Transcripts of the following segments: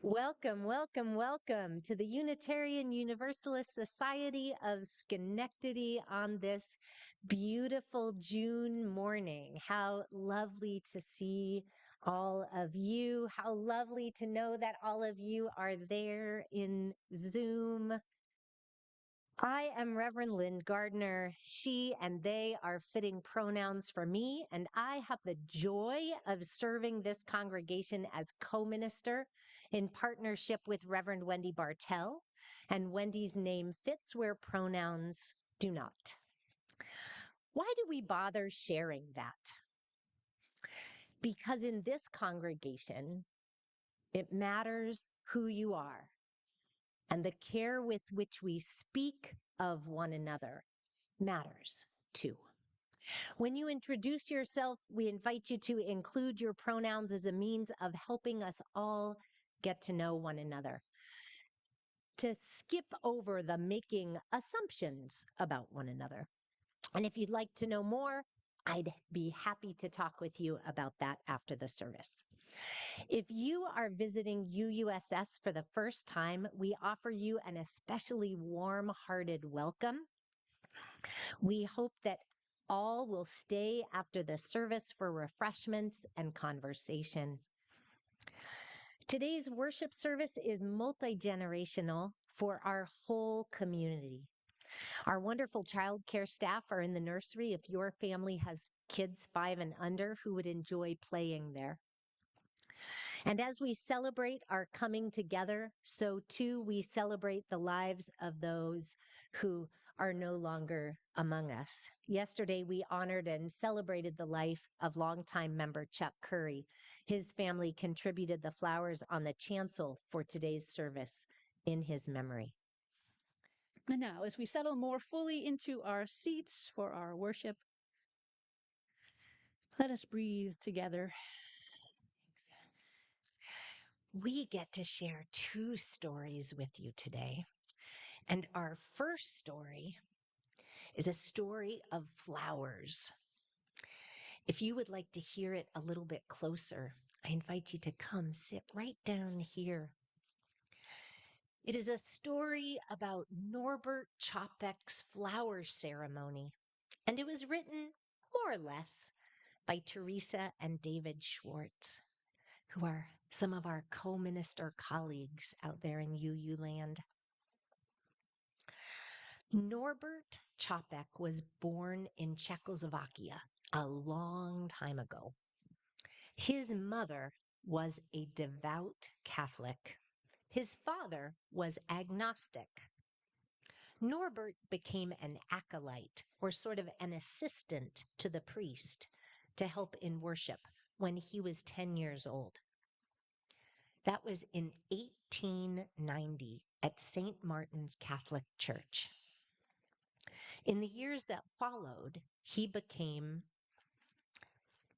Welcome, welcome, welcome to the Unitarian Universalist Society of Schenectady on this beautiful June morning. How lovely to see all of you. How lovely to know that all of you are there in Zoom. I am Reverend Lynn Gardner. She and they are fitting pronouns for me, and I have the joy of serving this congregation as co-minister in partnership with Reverend Wendy Bartel, and Wendy's name fits where pronouns do not. Why do we bother sharing that? Because in this congregation, it matters who you are, and the care with which we speak of one another matters too. When you introduce yourself, we invite you to include your pronouns as a means of helping us all get to know one another, to skip over the making assumptions about one another. And if you'd like to know more, I'd be happy to talk with you about that after the service. If you are visiting UUSS for the first time, we offer you an especially warm-hearted welcome. We hope that all will stay after the service for refreshments and conversation. Today's worship service is multi-generational for our whole community. Our wonderful childcare staff are in the nursery if your family has kids 5 and under who would enjoy playing there. And as we celebrate our coming together, so too we celebrate the lives of those who are no longer among us. Yesterday, we honored and celebrated the life of longtime member Chuck Curry. His family contributed the flowers on the chancel for today's service in his memory. And now, as we settle more fully into our seats for our worship, let us breathe together. We get to share 2 stories with you today. And our first story is a story of flowers. If you would like to hear it a little bit closer, I invite you to come sit right down here. It is a story about Norbert Capek's flower ceremony, and it was written more or less by Teresa and David Schwartz, who are some of our co-minister colleagues out there in UU land. Norbert Capek was born in Czechoslovakia a long time ago. His mother was a devout Catholic. His father was agnostic. Norbert became an acolyte, or sort of an assistant to the priest, to help in worship when he was 10 years old. That was in 1890 at St. Martin's Catholic Church. In the years that followed, he became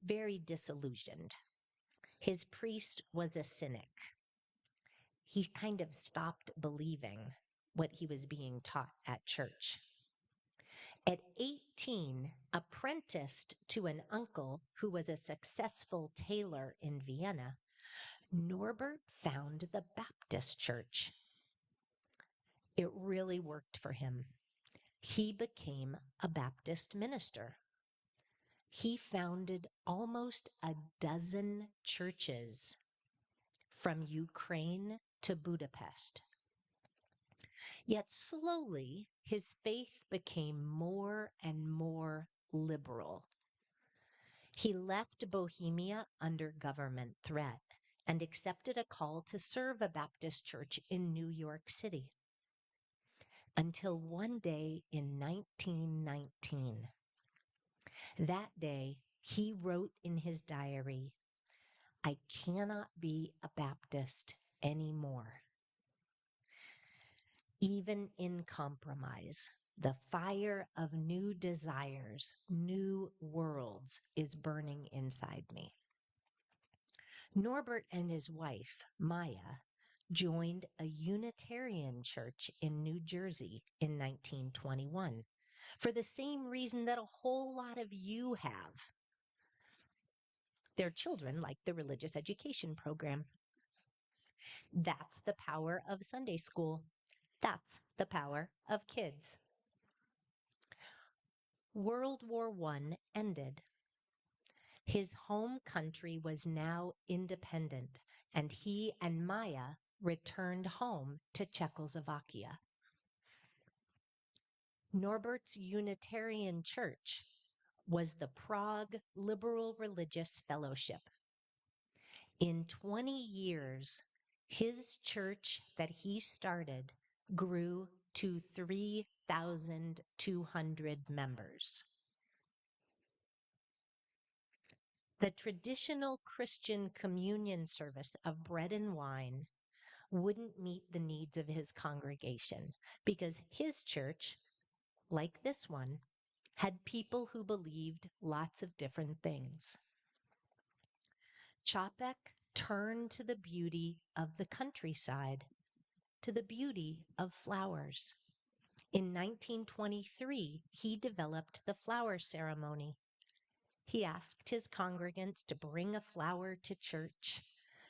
very disillusioned. His priest was a cynic. He kind of stopped believing what he was being taught at church. At 18, apprenticed to an uncle who was a successful tailor in Vienna, Norbert found the Baptist church. It really worked for him. He became a Baptist minister. He founded almost a dozen churches from Ukraine to Budapest. Yet slowly, his faith became more and more liberal. He left Bohemia under government threat and accepted a call to serve a Baptist church in New York City. Until one day in 1919. That day, he wrote in his diary, "I cannot be a Baptist anymore." Even in compromise, the fire of new desires, new worlds is burning inside me. Norbert and his wife, Maya, joined a Unitarian church in New Jersey in 1921 for the same reason that a whole lot of you have. Their children like the religious education program. That's the power of Sunday school. That's the power of kids. World War I ended. His home country was now independent, and he and Maya returned home to Czechoslovakia. Norbert's Unitarian Church was the Prague Liberal Religious Fellowship. In 20 years, his church that he started grew to 3,200 members. The traditional Christian communion service of bread and wine wouldn't meet the needs of his congregation because his church, like this one, had people who believed lots of different things. Capek turned to the beauty of the countryside, to the beauty of flowers. In 1923, he developed the flower ceremony. He asked his congregants to bring a flower to church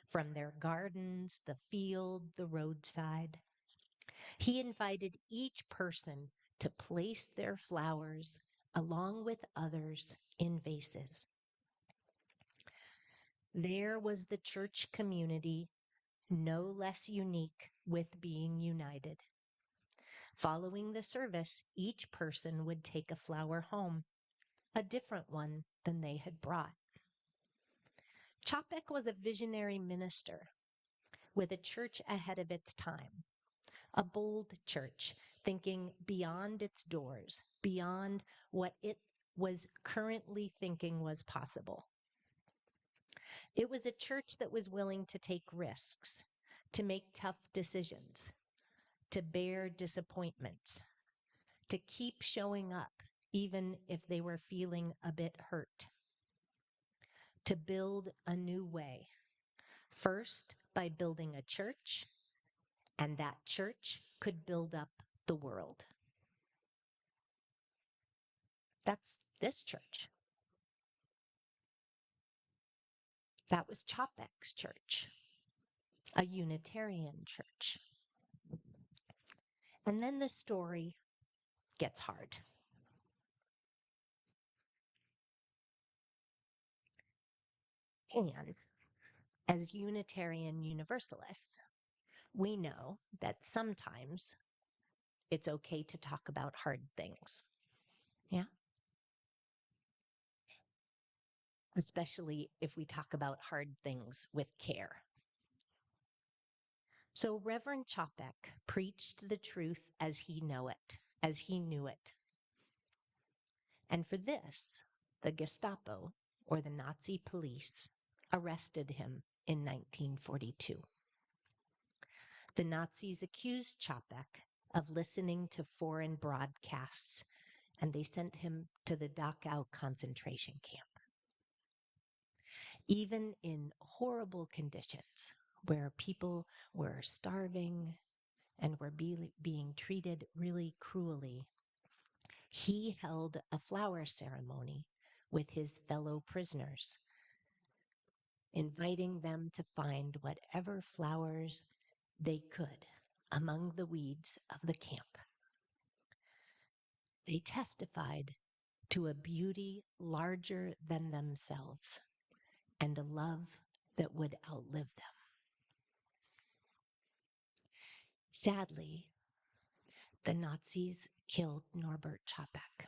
from their gardens, the field, the roadside. He invited each person to place their flowers along with others in vases. There was the church community, no less unique with being united. Following the service, each person would take a flower home, a different one than they had brought. Capek was a visionary minister with a church ahead of its time, a bold church thinking beyond its doors, beyond what it was currently thinking was possible. It was a church that was willing to take risks, to make tough decisions, to bear disappointments, to keep showing up even if they were feeling a bit hurt, to build a new way, first by building a church, and that church could build up the world. That's this church. That was Capek's church, a Unitarian church. And then the story gets hard. And as Unitarian Universalists, we know that sometimes it's okay to talk about hard things. Yeah. Especially if we talk about hard things with care. So Reverend Capek preached the truth as he knew it. And for this, the Gestapo, or the Nazi police, arrested him in 1942. The Nazis accused Capek of listening to foreign broadcasts, and they sent him to the Dachau concentration camp. Even in horrible conditions where people were starving and were being treated really cruelly, he held a flower ceremony with his fellow prisoners, inviting them to find whatever flowers they could among the weeds of the camp. They testified to a beauty larger than themselves and a love that would outlive them. Sadly, the Nazis killed Norbert Capek,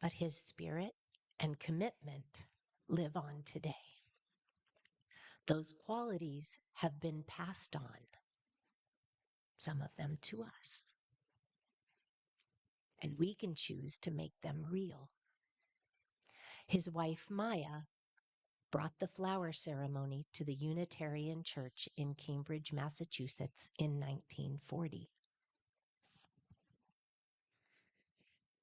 but his spirit and commitment live on today. Those qualities have been passed on, some of them to us, and we can choose to make them real. His wife, Maya, brought the flower ceremony to the Unitarian Church in Cambridge, Massachusetts in 1940.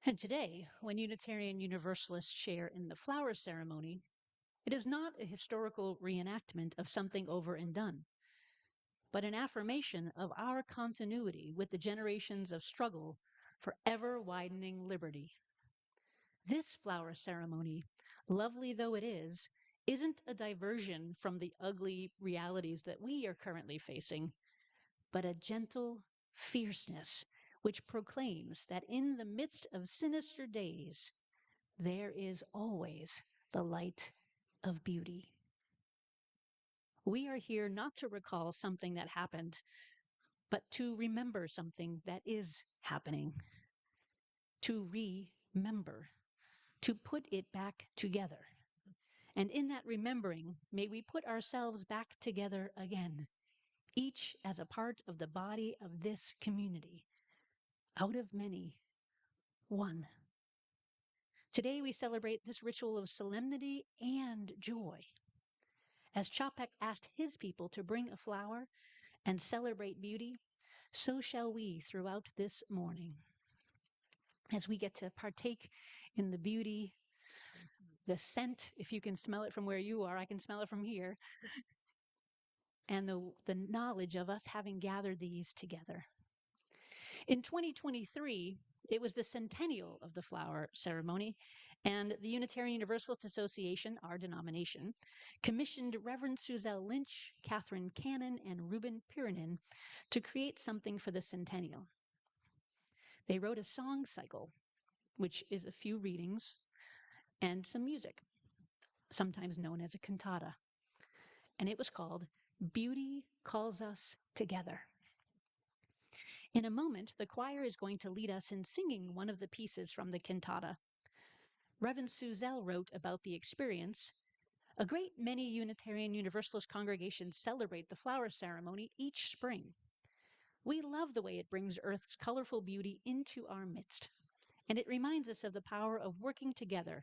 And today, when Unitarian Universalists share in the flower ceremony, it is not a historical reenactment of something over and done, but an affirmation of our continuity with the generations of struggle for ever-widening liberty. This flower ceremony, lovely though it is isn't a diversion from the ugly realities that we are currently facing, but a gentle fierceness which proclaims that in the midst of sinister days, there is always the light of beauty. We are here not to recall something that happened, but to remember something that is happening, to remember, to put it back together. And in that remembering, may we put ourselves back together again, each as a part of the body of this community, out of many, one. Today we celebrate this ritual of solemnity and joy. As Capek asked his people to bring a flower and celebrate beauty, so shall we throughout this morning. As we get to partake in the beauty, the scent, if you can smell it from where you are, I can smell it from here, and the knowledge of us having gathered these together. In 2023, it was the centennial of the flower ceremony, and the Unitarian Universalist Association, our denomination, commissioned Reverend Suzelle Lynch, Catherine Cannon, and Ruben Pirinen to create something for the centennial. They wrote a song cycle, which is a few readings and some music, sometimes known as a cantata. And it was called Beauty Calls Us Together. In a moment, the choir is going to lead us in singing one of the pieces from the cantata. Reverend Suzelle wrote about the experience. A great many Unitarian Universalist congregations celebrate the flower ceremony each spring. We love the way it brings Earth's colorful beauty into our midst, and it reminds us of the power of working together,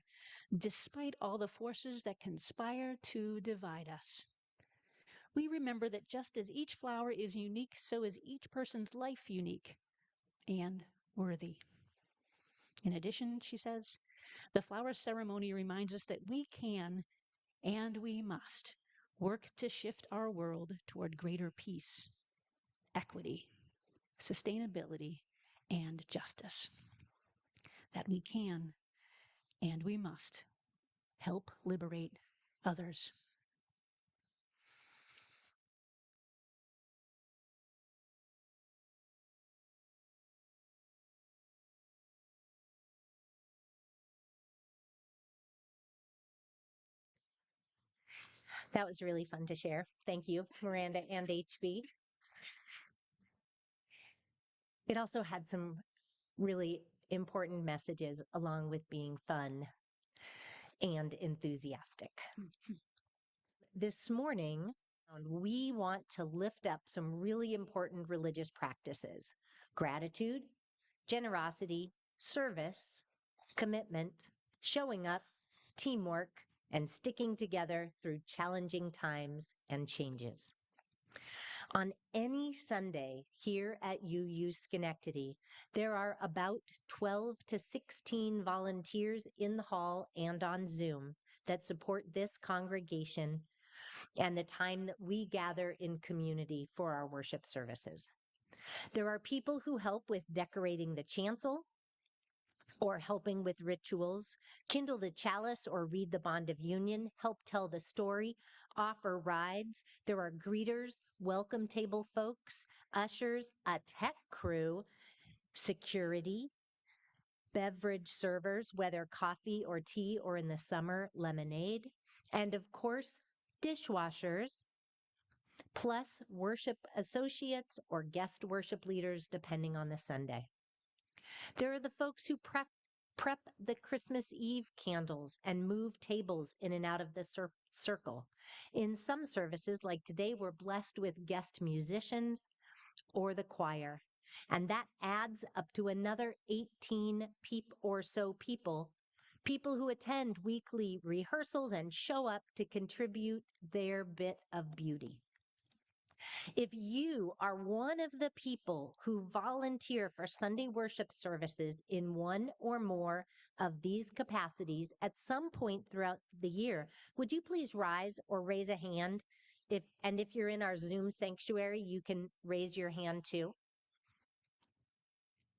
despite all the forces that conspire to divide us. We remember that just as each flower is unique, so is each person's life unique and worthy. In addition, she says, the flower ceremony reminds us that we can and we must work to shift our world toward greater peace, equity, sustainability, and justice. That we can and we must help liberate others. That was really fun to share. Thank you, Miranda and HB. It also had some really important messages along with being fun and enthusiastic. This morning, we want to lift up some really important religious practices: gratitude, generosity, service, commitment, showing up, teamwork, and sticking together through challenging times and changes. On any Sunday here at UU Schenectady, there are about 12 to 16 volunteers in the hall and on Zoom that support this congregation and the time that we gather in community for our worship services. There are people who help with decorating the chancel or helping with rituals, kindle the chalice or read the bond of union, help tell the story, offer rides. There are greeters, welcome table folks, ushers, a tech crew, security, beverage servers, whether coffee or tea or in the summer, lemonade, and of course, dishwashers, plus worship associates or guest worship leaders, depending on the Sunday. There are the folks who prep the Christmas Eve candles and move tables in and out of the circle. In some services, like today, we're blessed with guest musicians or the choir. And that adds up to another 18 or so people who attend weekly rehearsals and show up to contribute their bit of beauty. If you are one of the people who volunteer for Sunday worship services in one or more of these capacities at some point throughout the year, would you please rise or raise a hand? If you're in our Zoom sanctuary, you can raise your hand too.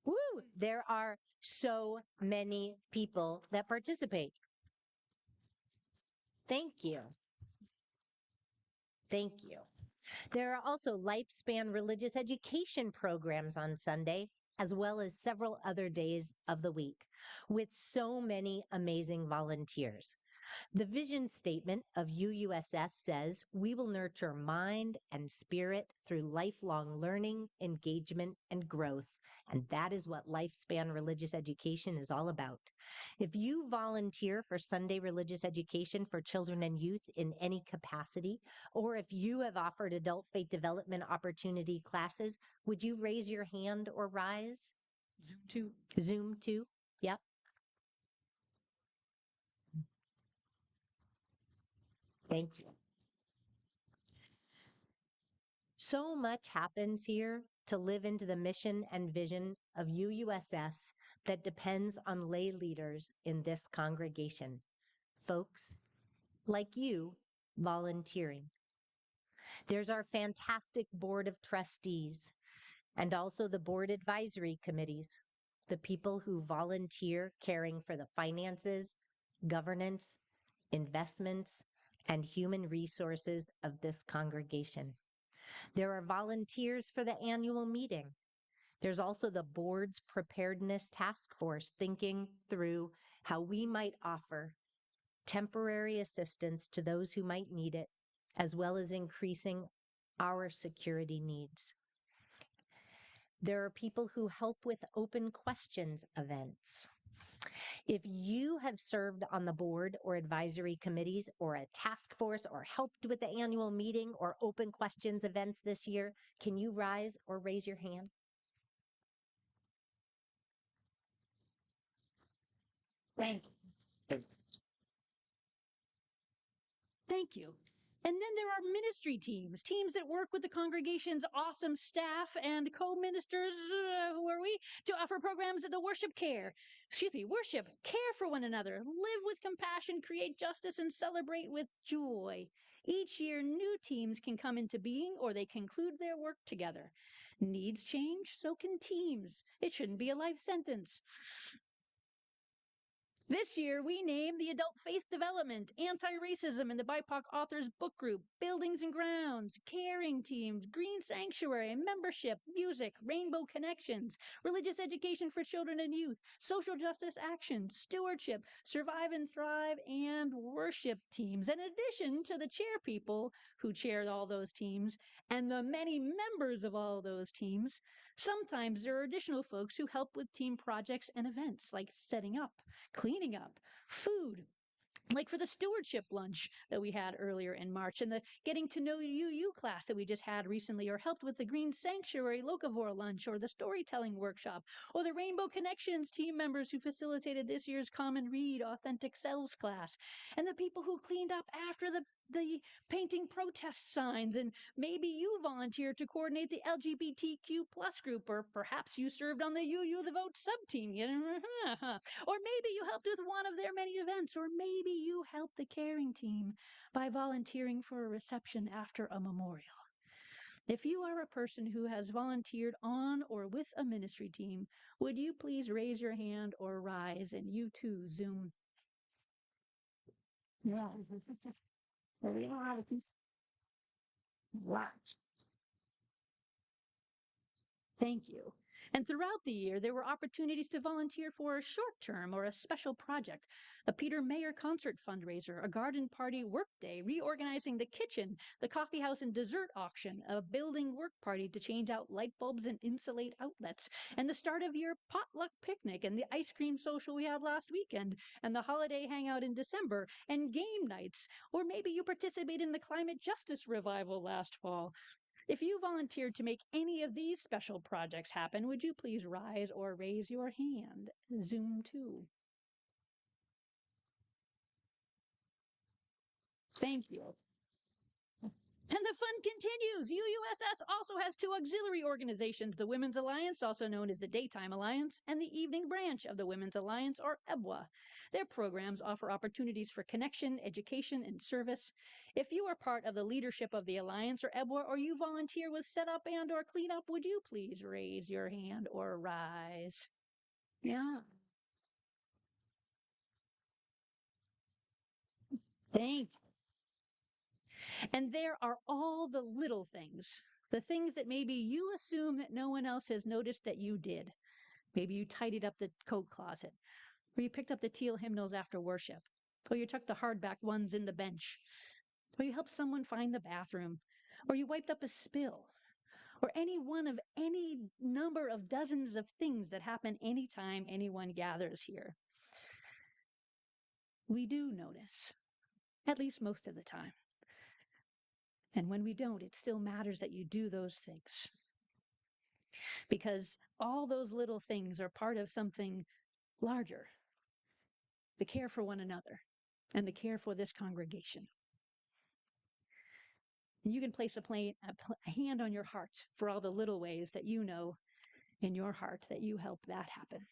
Woo! There are so many people that participate. Thank you. Thank you. There are also lifespan religious education programs on Sunday, as well as several other days of the week, with so many amazing volunteers. The vision statement of UUSS says we will nurture mind and spirit through lifelong learning, engagement, and growth. And that is what lifespan religious education is all about. If you volunteer for Sunday religious education for children and youth in any capacity, or if you have offered adult faith development opportunity classes, would you raise your hand or rise? Zoom to. Zoom too? Yep. Thank you. So much happens here to live into the mission and vision of UUSS that depends on lay leaders in this congregation, folks like you volunteering. There's our fantastic board of trustees and also the board advisory committees, the people who volunteer caring for the finances, governance, investments, and human resources of this congregation. There are volunteers for the annual meeting. There's also the board's preparedness task force thinking through how we might offer temporary assistance to those who might need it, as well as increasing our security needs. There are people who help with open questions events. If you have served on the board or advisory committees or a task force or helped with the annual meeting or open questions events this year, can you rise or raise your hand? Thank you. Thank you. And then there are ministry teams, teams that work with the congregation's awesome staff and co-ministers, who are we, to offer programs at the worship care. Worship, care for one another, live with compassion, create justice, and celebrate with joy. Each year, new teams can come into being or they conclude their work together. Needs change, so can teams. It shouldn't be a life sentence. This year, we named the Adult Faith Development, Anti-Racism in the BIPOC Authors Book Group, Buildings and Grounds, Caring Teams, Green Sanctuary, Membership, Music, Rainbow Connections, Religious Education for Children and Youth, Social Justice Action, Stewardship, Survive and Thrive, and Worship Teams, in addition to the chair people who chair all those teams and the many members of all those teams. Sometimes there are additional folks who help with team projects and events like setting up, cleaning up, food, like for the stewardship lunch that we had earlier in March and the getting to know UU class that we just had recently, or helped with the Green Sanctuary Locavore lunch or the storytelling workshop, or the Rainbow Connections team members who facilitated this year's Common Read Authentic Selves class, and the people who cleaned up after the painting protest signs, and maybe you volunteered to coordinate the LGBTQ plus group, or perhaps you served on the UU the Vote sub-team, or maybe you helped with one of their many events, or maybe you helped the caring team by volunteering for a reception after a memorial. If you are a person who has volunteered on or with a ministry team, would you please raise your hand or rise, and you too, Zoom. Yeah. What? Thank you. And throughout the year, there were opportunities to volunteer for a short term or a special project, a Peter Mayer concert fundraiser, a garden party work day, reorganizing the kitchen, the coffee house and dessert auction, a building work party to change out light bulbs and insulate outlets, and the start of year potluck picnic, and the ice cream social we had last weekend, and the holiday hangout in December, and game nights. Or maybe you participated in the climate justice revival last fall. If you volunteered to make any of these special projects happen, would you please rise or raise your hand? Zoom 2. Thank you. And the fun continues. UUSS also has two auxiliary organizations, the Women's Alliance, also known as the Daytime Alliance, and the Evening Branch of the Women's Alliance, or EBWA. Their programs offer opportunities for connection, education, and service. If you are part of the leadership of the Alliance or EBWA, or you volunteer with setup and or cleanup, would you please raise your hand or rise? Yeah. Thank you. And there are all the little things, the things that maybe you assume that no one else has noticed that you did. Maybe you tidied up the coat closet, or you picked up the teal hymnals after worship, or you tucked the hardback ones in the bench, or you helped someone find the bathroom, or you wiped up a spill, or any one of any number of dozens of things that happen anytime anyone gathers here. We do notice, at least most of the time. And when we don't, it still matters that you do those things. Because all those little things are part of something larger, the care for one another and the care for this congregation. And you can place a hand on your heart for all the little ways that you know in your heart that you help that happen.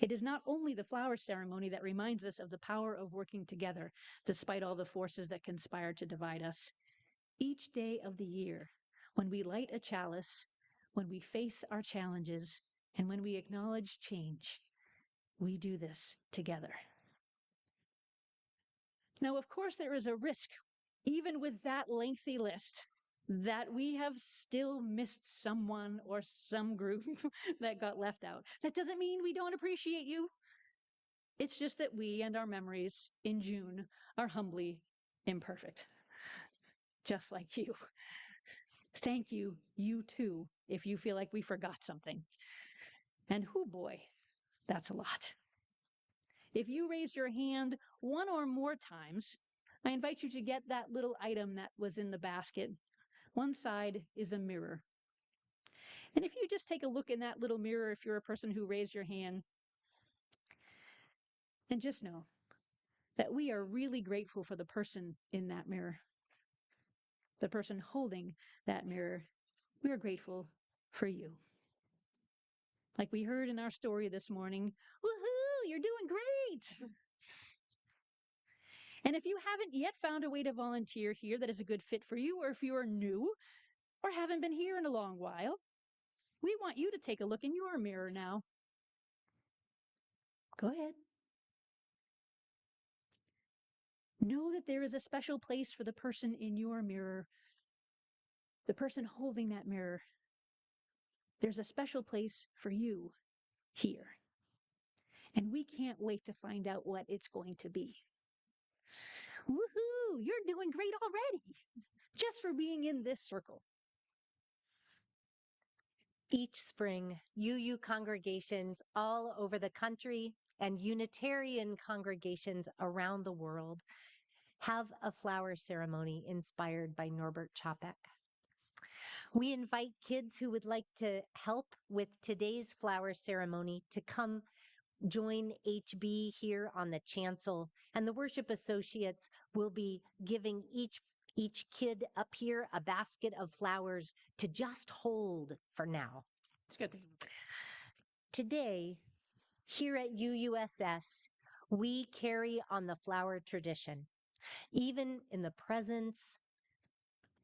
It is not only the flower ceremony that reminds us of the power of working together, despite all the forces that conspire to divide us. Each day of the year, when we light a chalice, when we face our challenges, and when we acknowledge change, we do this together. Now, of course, there is a risk, even with that lengthy list, that we have still missed someone or some group that got left out. That doesn't mean we don't appreciate you. It's just that we and our memories in June are humbly imperfect, just like you. Thank you, you too, if you feel like we forgot something. And whoo boy, that's a lot. If you raised your hand one or more times, I invite you to get that little item that was in the basket. One side is a mirror. And if you just take a look in that little mirror, if you're a person who raised your hand, and just know that we are really grateful for the person in that mirror, the person holding that mirror. We are grateful for you. Like we heard in our story this morning, woohoo, you're doing great. And if you haven't yet found a way to volunteer here that is a good fit for you, or if you are new or haven't been here in a long while, we want you to take a look in your mirror now. Go ahead. Know that there is a special place for the person in your mirror, the person holding that mirror. There's a special place for you here. And we can't wait to find out what it's going to be. Woohoo! You're doing great already, just for being in this circle. Each spring, UU congregations all over the country and Unitarian congregations around the world have a flower ceremony inspired by Norbert Capek. We invite kids who would like to help with today's flower ceremony to come join HB here on the chancel, and the worship associates will be giving each kid up here a basket of flowers to just hold for now. It's good. Today, here at UUSS, we carry on the flower tradition. Even in the presence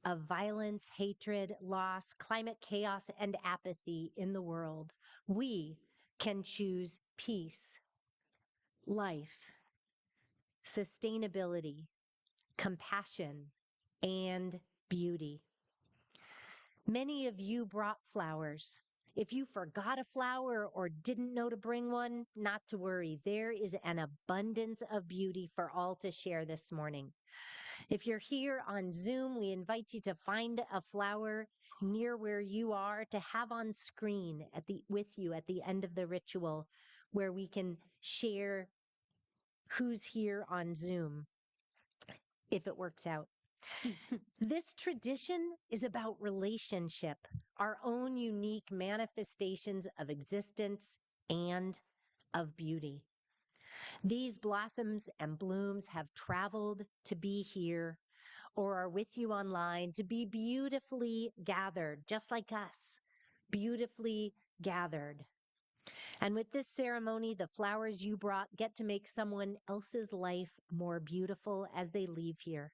of violence, hatred, loss, climate chaos, and apathy in the world, we can choose peace, life, sustainability, compassion, and beauty. Many of you brought flowers. If you forgot a flower or didn't know to bring one, not to worry. There is an abundance of beauty for all to share this morning. If you're here on Zoom, we invite you to find a flower near where you are to have on screen with you at the end of the ritual, where we can share who's here on Zoom, if it works out. This tradition is about relationship, our own unique manifestations of existence and of beauty. These blossoms and blooms have traveled to be here or are with you online to be beautifully gathered, just like us, beautifully gathered. And with this ceremony, the flowers you brought get to make someone else's life more beautiful as they leave here.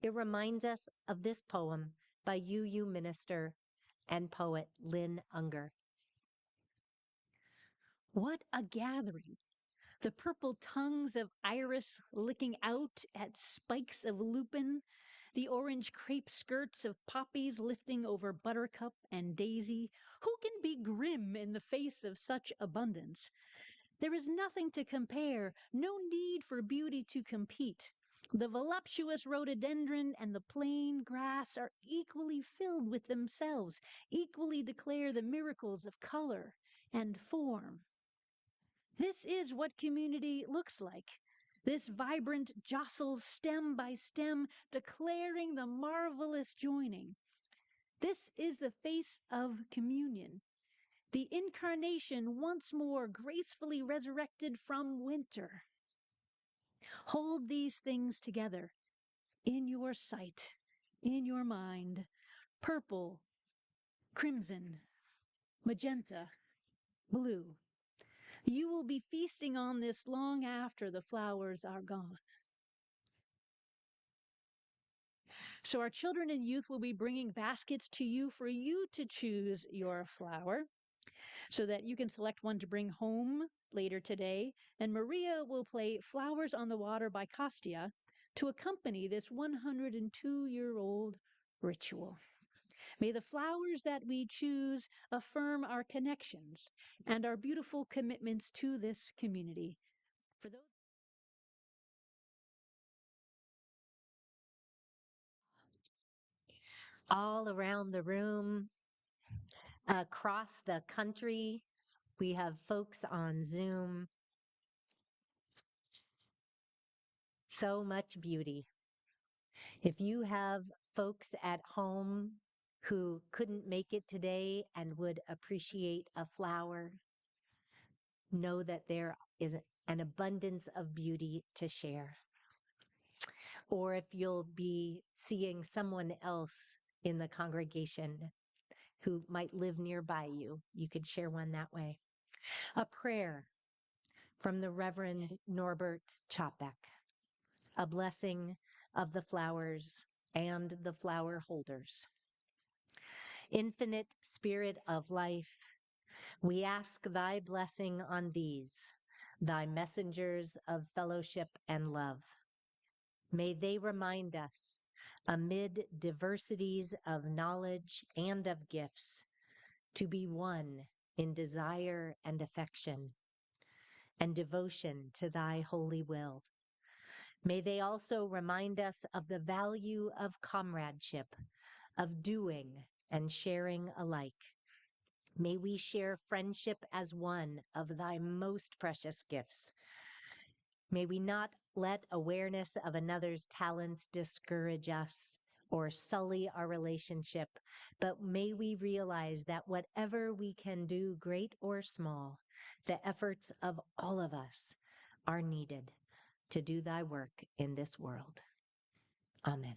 It reminds us of this poem by UU minister and poet Lynn Gardner. What a gathering The purple tongues of iris licking out at spikes of lupin, the orange crepe skirts of poppies lifting over buttercup and daisy. Who can be grim in the face of such abundance? There is nothing to compare, no need for beauty to compete. The voluptuous rhododendron and the plain grass are equally filled with themselves, equally declare the miracles of color and form. This is what community looks like. This vibrant jostles stem by stem, declaring the marvelous joining. This is the face of communion, the incarnation once more gracefully resurrected from winter. Hold these things together in your sight, in your mind. Purple, crimson, magenta, blue. You will be feasting on this long after the flowers are gone. So our children and youth will be bringing baskets to you for you to choose your flower so that you can select one to bring home later today. And Maria will play Flowers on the Water by Costia to accompany this 102-year-old ritual. May the flowers that we choose affirm our connections and our beautiful commitments to this community. For those All around the room, across the country, we have folks on Zoom. So much beauty. If you have folks at home who couldn't make it today and would appreciate a flower, know that there is an abundance of beauty to share. Or if you'll be seeing someone else in the congregation who might live nearby you, you could share one that way. A prayer from the Reverend Norbert Capek, a blessing of the flowers and the flower holders. Infinite Spirit of life, we ask thy blessing on these, thy messengers of fellowship and love. May they remind us, amid diversities of knowledge and of gifts, to be one in desire and affection and devotion to thy holy will. May they also remind us of the value of comradeship, of doing and sharing alike. May we share friendship as one of thy most precious gifts. May we not let awareness of another's talents discourage us or sully our relationship, but may we realize that whatever we can do, great or small, the efforts of all of us are needed to do thy work in this world. Amen.